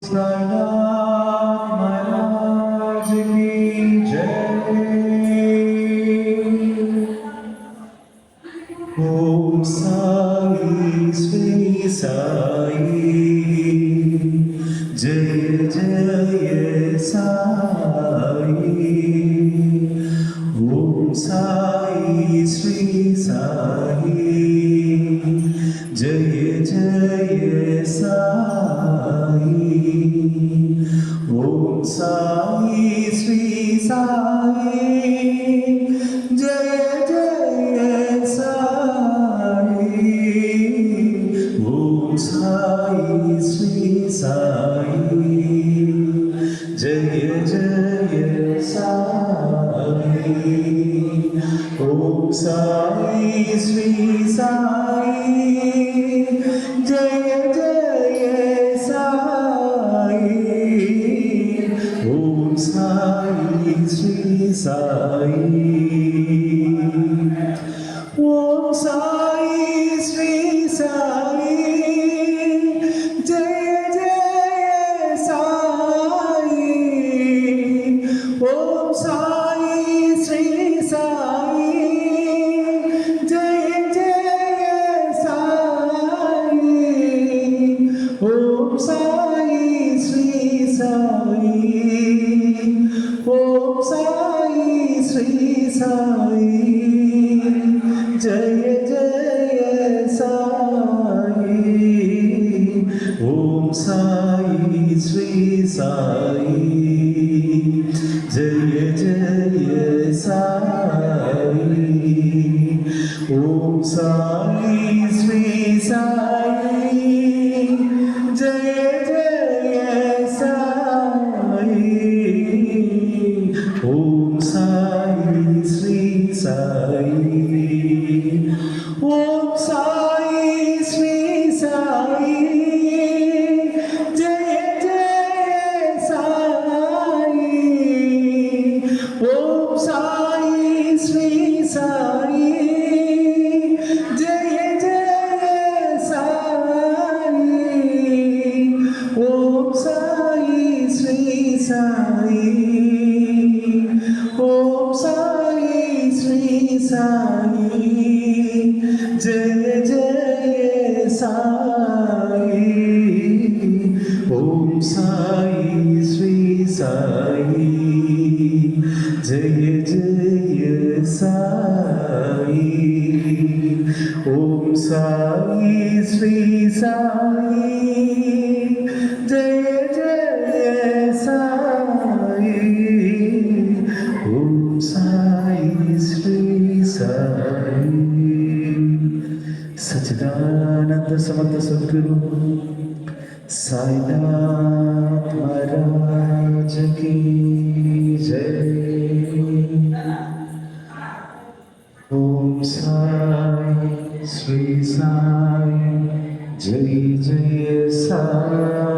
साईनाथ महाराज की जय। ओम साई श्री साई जय जय साई। ओम साई श्री साई जय जय साई। ओम साई श्री साई जय जय साई। ओम साई श्री साई जय जय साई। ओम साई श्री साई जय जय साई। ओम साई श्री साई। ओम साई श्री साई जय जय साई। ओम साई श्री साई जय जय साई। ओम साई श्री साई। ओम साई श्री साई जय जय साई। ओम साई श्री साई जय जय साई। ओम साई श्री साई जय जय साई। ओम साई श्री साई। ओम साई श्री साई जय जय साई। ओम साई श्री साई जय जय साई। ओम साई श्री साई। ओम साई श्री साई जय जय साई। ओम साई श्री साई जय जय साई। ओम साई श्री साई जय जय साई। ओम साई श्री साई। सच्चिदानंद समर्थ सद्गुरु साईनाथ महाराज की जय। ओम साई श्री साई जय जय साई।